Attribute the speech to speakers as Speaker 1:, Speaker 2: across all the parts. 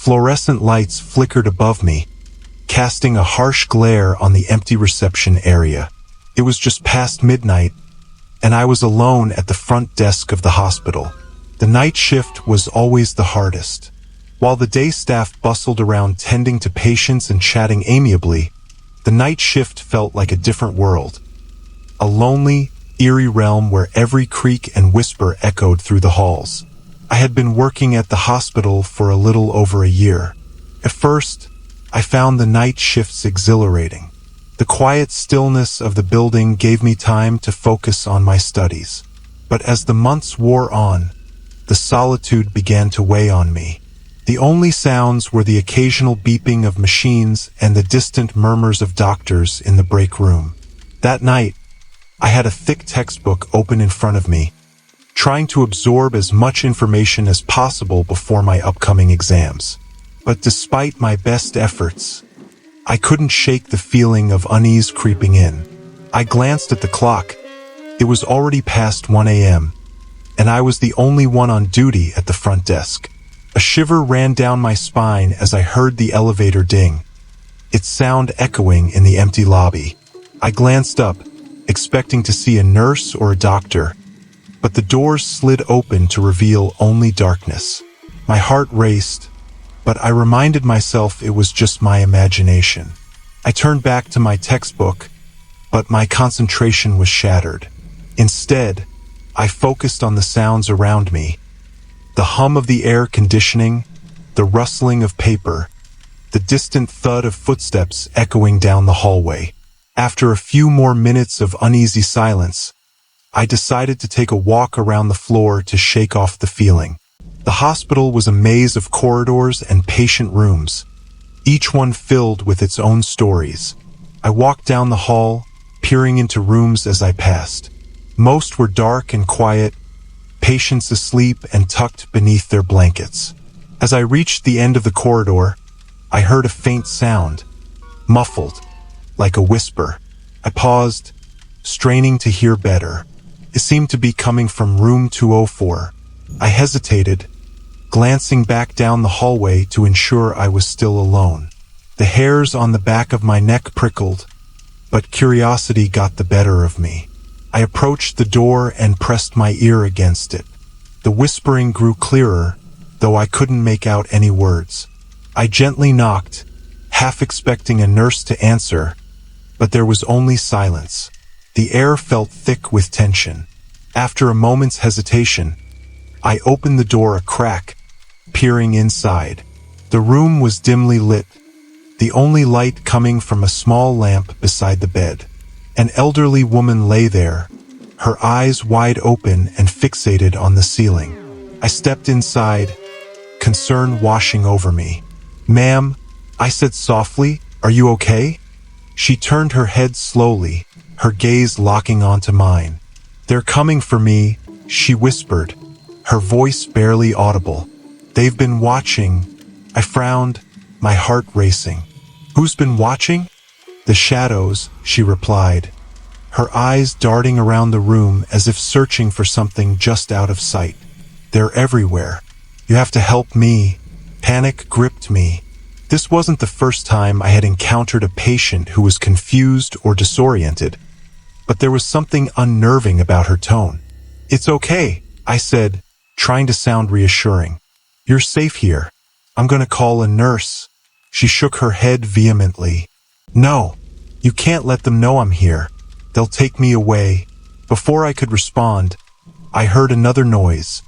Speaker 1: Fluorescent lights flickered above me, casting a harsh glare on the empty reception area. It was just past midnight, and I was alone at the front desk of the hospital. The night shift was always the hardest. While the day staff bustled around tending to patients and chatting amiably, the night shift felt like a different world. A lonely, eerie realm where every creak and whisper echoed through the halls. I had been working at the hospital for a little over a year. At first, I found the night shifts exhilarating. The quiet stillness of the building gave me time to focus on my studies. But as the months wore on, the solitude began to weigh on me. The only sounds were the occasional beeping of machines and the distant murmurs of doctors in the break room. That night, I had a thick textbook open in front of me, trying to absorb as much information as possible before my upcoming exams. But despite my best efforts, I couldn't shake the feeling of unease creeping in. I glanced at the clock. It was already past 1 a.m., and I was the only one on duty at the front desk. A shiver ran down my spine as I heard the elevator ding, its sound echoing in the empty lobby. I glanced up, expecting to see a nurse or a doctor, but the doors slid open to reveal only darkness. My heart raced, but I reminded myself it was just my imagination. I turned back to my textbook, but my concentration was shattered. Instead, I focused on the sounds around me. The hum of the air conditioning, the rustling of paper, the distant thud of footsteps echoing down the hallway. After a few more minutes of uneasy silence, I decided to take a walk around the floor to shake off the feeling. The hospital was a maze of corridors and patient rooms, each one filled with its own stories. I walked down the hall, peering into rooms as I passed. Most were dark and quiet, patients asleep and tucked beneath their blankets. As I reached the end of the corridor, I heard a faint sound, muffled, like a whisper. I paused, straining to hear better. It seemed to be coming from room 204. I hesitated, glancing back down the hallway to ensure I was still alone. The hairs on the back of my neck prickled, but curiosity got the better of me. I approached the door and pressed my ear against it. The whispering grew clearer, though I couldn't make out any words. I gently knocked, half expecting a nurse to answer, but there was only silence. The air felt thick with tension. After a moment's hesitation, I opened the door a crack, peering inside. The room was dimly lit, the only light coming from a small lamp beside the bed. An elderly woman lay there, her eyes wide open and fixated on the ceiling. I stepped inside, concern washing over me. "Ma'am," I said softly, "are you okay?" She turned her head slowly, her gaze locking onto mine. "They're coming for me," she whispered, her voice barely audible. "They've been watching." I frowned, my heart racing. "Who's been watching?" "The shadows," she replied, her eyes darting around the room as if searching for something just out of sight. "They're everywhere. You have to help me." Panic gripped me. This wasn't the first time I had encountered a patient who was confused or disoriented, but there was something unnerving about her tone. "It's okay," I said, trying to sound reassuring. "You're safe here. I'm gonna call a nurse." She shook her head vehemently. "No, you can't let them know I'm here. They'll take me away." Before I could respond, I heard another noise,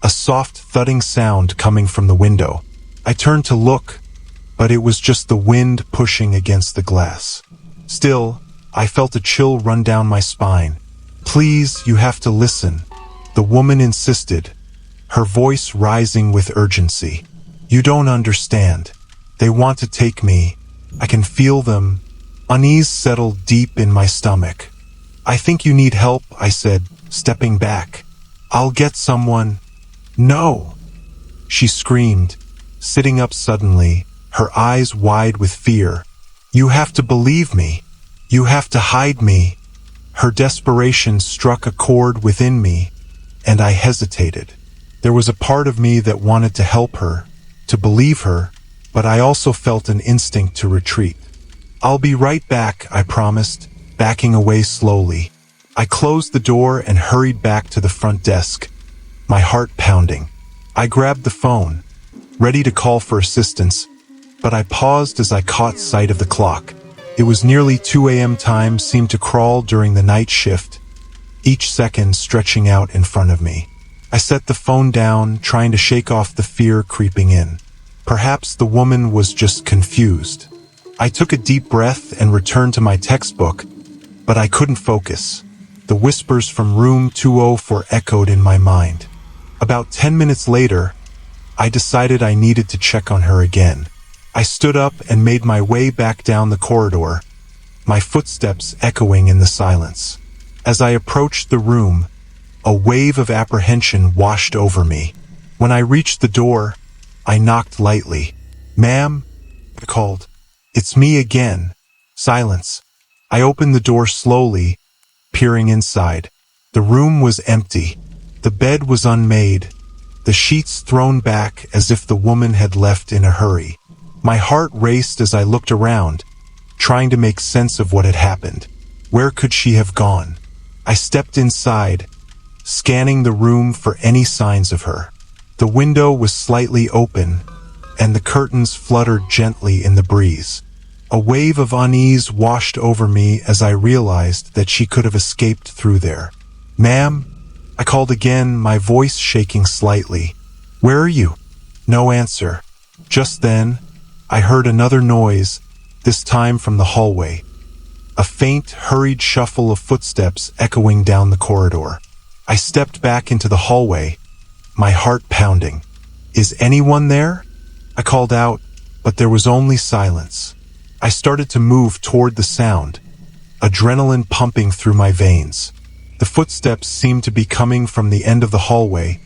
Speaker 1: a soft thudding sound coming from the window. I turned to look, but it was just the wind pushing against the glass. Still, I felt a chill run down my spine. "Please, you have to listen," the woman insisted, her voice rising with urgency. "You don't understand. They want to take me. I can feel them." Unease settled deep in my stomach. "I think you need help," I said, stepping back. "I'll get someone." "No!" she screamed, sitting up suddenly, her eyes wide with fear. "You have to believe me. You have to hide me." Her desperation struck a chord within me, and I hesitated. There was a part of me that wanted to help her, to believe her, but I also felt an instinct to retreat. "I'll be right back," I promised, backing away slowly. I closed the door and hurried back to the front desk, my heart pounding. I grabbed the phone, ready to call for assistance, but I paused as I caught sight of the clock. It was nearly 2 a.m. Time seemed to crawl during the night shift, each second stretching out in front of me. I set the phone down, trying to shake off the fear creeping in. Perhaps the woman was just confused. I took a deep breath and returned to my textbook, but I couldn't focus. The whispers from room 204 echoed in my mind. About 10 minutes later, I decided I needed to check on her again. I stood up and made my way back down the corridor, my footsteps echoing in the silence. As I approached the room, a wave of apprehension washed over me. When I reached the door, I knocked lightly. "Ma'am?" I called. "It's me again." Silence. I opened the door slowly, peering inside. The room was empty. The bed was unmade, the sheets thrown back as if the woman had left in a hurry. My heart raced as I looked around, trying to make sense of what had happened. Where could she have gone? I stepped inside, scanning the room for any signs of her. The window was slightly open, and the curtains fluttered gently in the breeze. A wave of unease washed over me as I realized that she could have escaped through there. "Ma'am?" I called again, my voice shaking slightly. "Where are you?" No answer. Just then, I heard another noise, this time from the hallway. A faint, hurried shuffle of footsteps echoing down the corridor. I stepped back into the hallway, my heart pounding. "Is anyone there?" I called out, but there was only silence. I started to move toward the sound, adrenaline pumping through my veins. The footsteps seemed to be coming from the end of the hallway,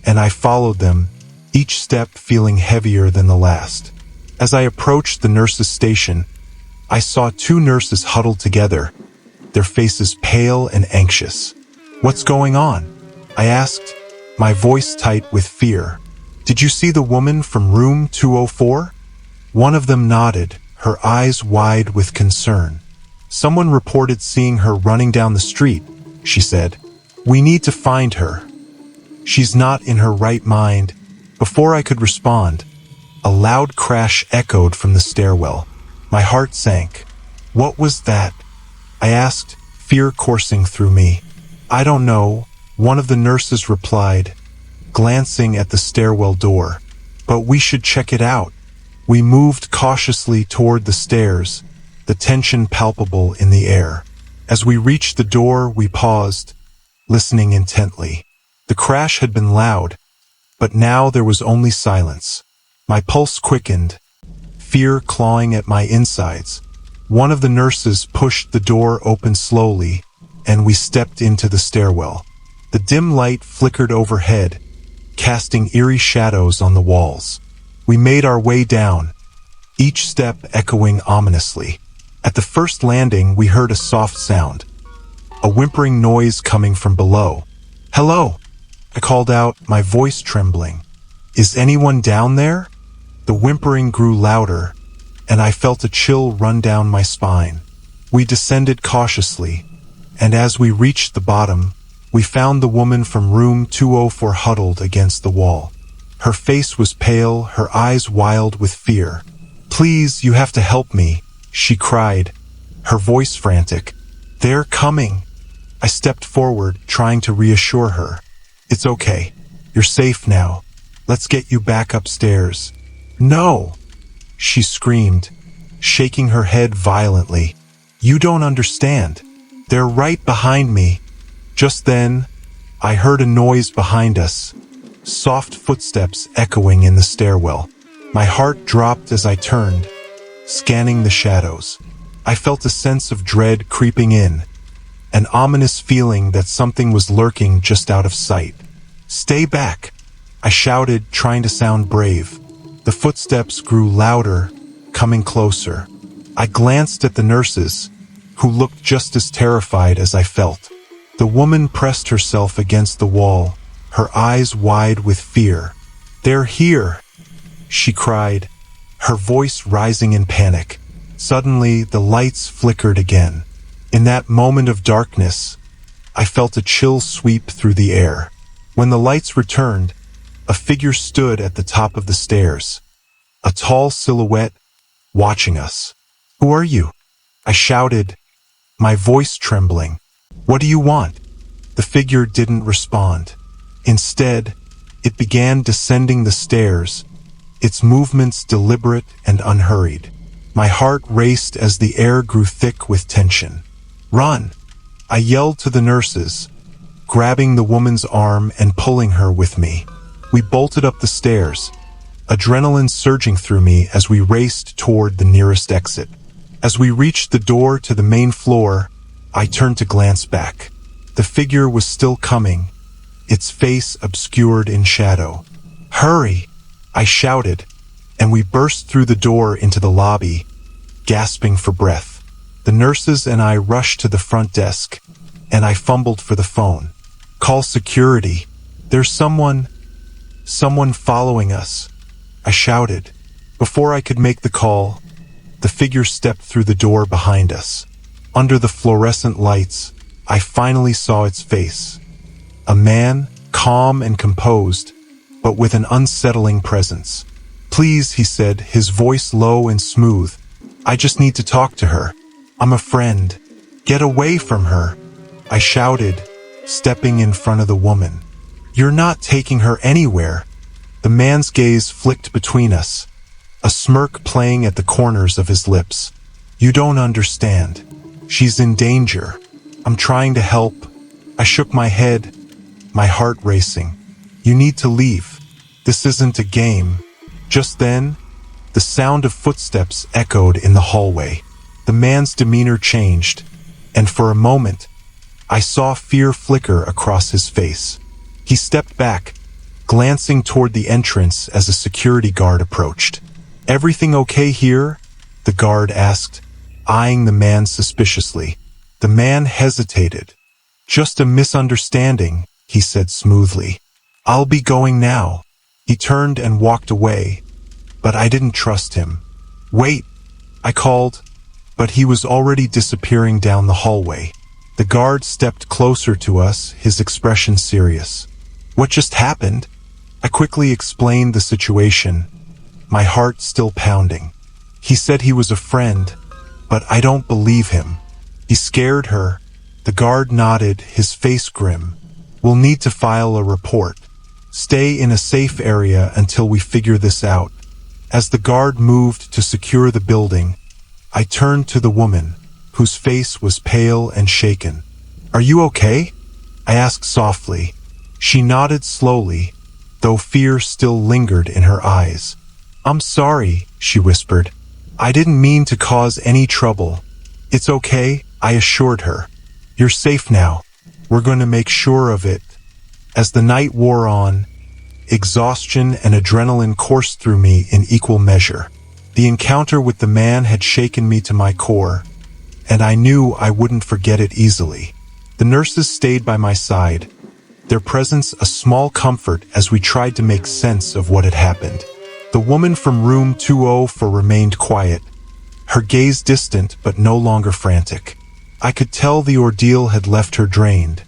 Speaker 1: and I followed them, each step feeling heavier than the last. As I approached the nurses' station, I saw 2 nurses huddled together, their faces pale and anxious. "What's going on?" I asked, my voice tight with fear. "Did you see the woman from room 204? One of them nodded, her eyes wide with concern. "Someone reported seeing her running down the street," she said. "We need to find her. She's not in her right mind." Before I could respond, a loud crash echoed from the stairwell. My heart sank. "What was that?" I asked, fear coursing through me. "I don't know," one of the nurses replied, glancing at the stairwell door. "But we should check it out." We moved cautiously toward the stairs, the tension palpable in the air. As we reached the door, we paused, listening intently. The crash had been loud, but now there was only silence. My pulse quickened, fear clawing at my insides. One of the nurses pushed the door open slowly, and we stepped into the stairwell. The dim light flickered overhead, casting eerie shadows on the walls. We made our way down, each step echoing ominously. At the first landing, we heard a soft sound, a whimpering noise coming from below. "Hello," I called out, my voice trembling. "Is anyone down there?" The whimpering grew louder, and I felt a chill run down my spine. We descended cautiously, and as we reached the bottom, we found the woman from room 204 huddled against the wall. Her face was pale, her eyes wild with fear. "Please, you have to help me," she cried, her voice frantic. "They're coming." I stepped forward, trying to reassure her. "It's okay. You're safe now. Let's get you back upstairs." "No!" she screamed, shaking her head violently. "You don't understand. They're right behind me." Just then, I heard a noise behind us, soft footsteps echoing in the stairwell. My heart dropped as I turned, scanning the shadows. I felt a sense of dread creeping in, an ominous feeling that something was lurking just out of sight. "Stay back," I shouted, trying to sound brave. The footsteps grew louder, coming closer. I glanced at the nurses, who looked just as terrified as I felt. The woman pressed herself against the wall, her eyes wide with fear. "They're here," she cried, her voice rising in panic. Suddenly, the lights flickered again. In that moment of darkness, I felt a chill sweep through the air. When the lights returned, a figure stood at the top of the stairs, a tall silhouette watching us. "Who are you?" I shouted, my voice trembling. "What do you want?" The figure didn't respond. Instead, it began descending the stairs, its movements deliberate and unhurried. My heart raced as the air grew thick with tension. "Run!" I yelled to the nurses, grabbing the woman's arm and pulling her with me. We bolted up the stairs, adrenaline surging through me as we raced toward the nearest exit. As we reached the door to the main floor, I turned to glance back. The figure was still coming, its face obscured in shadow. "Hurry!" I shouted, and we burst through the door into the lobby, gasping for breath. The nurses and I rushed to the front desk, and I fumbled for the phone. "Call security. There's someone following us," I shouted. Before I could make the call, the figure stepped through the door behind us. Under the fluorescent lights, I finally saw its face. A man, calm and composed, but with an unsettling presence. "Please," he said, his voice low and smooth. "I just need to talk to her. I'm a friend. Get away from her," I shouted, stepping in front of the woman. "You're not taking her anywhere." The man's gaze flicked between us, a smirk playing at the corners of his lips. "You don't understand. She's in danger. I'm trying to help." I shook my head, my heart racing. "You need to leave. This isn't a game." Just then, the sound of footsteps echoed in the hallway. The man's demeanor changed, and for a moment, I saw fear flicker across his face. He stepped back, glancing toward the entrance as a security guard approached. "Everything okay here?" the guard asked, eyeing the man suspiciously. The man hesitated. "Just a misunderstanding," he said smoothly. "I'll be going now." He turned and walked away, but I didn't trust him. "Wait," I called, but he was already disappearing down the hallway. The guard stepped closer to us, his expression serious. "What just happened?" I quickly explained the situation, my heart still pounding. "He said he was a friend, but I don't believe him. He scared her." The guard nodded, his face grim. "We'll need to file a report. Stay in a safe area until we figure this out." As the guard moved to secure the building, I turned to the woman, whose face was pale and shaken. "Are you okay?" I asked softly. She nodded slowly, though fear still lingered in her eyes. "I'm sorry," she whispered. "I didn't mean to cause any trouble." "It's okay," I assured her. "You're safe now. We're going to make sure of it." As the night wore on, exhaustion and adrenaline coursed through me in equal measure. The encounter with the man had shaken me to my core, and I knew I wouldn't forget it easily. The nurses stayed by my side, their presence a small comfort as we tried to make sense of what had happened. The woman from room 204 remained quiet, her gaze distant but no longer frantic. I could tell the ordeal had left her drained,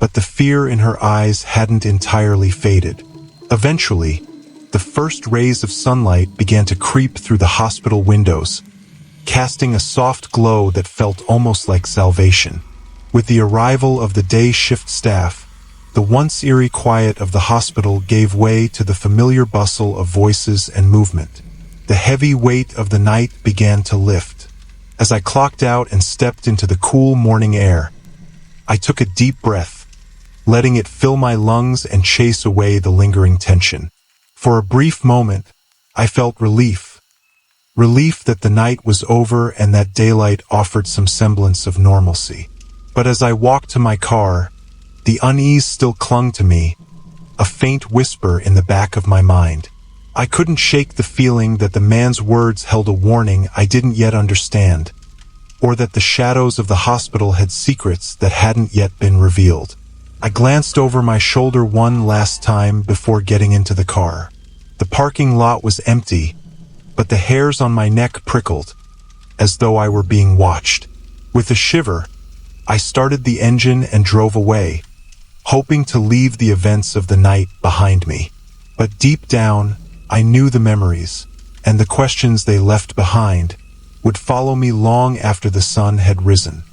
Speaker 1: but the fear in her eyes hadn't entirely faded. Eventually, the first rays of sunlight began to creep through the hospital windows, casting a soft glow that felt almost like salvation. With the arrival of the day shift staff, the once eerie quiet of the hospital gave way to the familiar bustle of voices and movement. The heavy weight of the night began to lift. As I clocked out and stepped into the cool morning air, I took a deep breath, letting it fill my lungs and chase away the lingering tension. For a brief moment, I felt relief. Relief that the night was over and that daylight offered some semblance of normalcy. But as I walked to my car, the unease still clung to me, a faint whisper in the back of my mind. I couldn't shake the feeling that the man's words held a warning I didn't yet understand, or that the shadows of the hospital had secrets that hadn't yet been revealed. I glanced over my shoulder one last time before getting into the car. The parking lot was empty, but the hairs on my neck prickled, as though I were being watched. With a shiver, I started the engine and drove away, hoping to leave the events of the night behind me. But deep down, I knew the memories, and the questions they left behind, would follow me long after the sun had risen.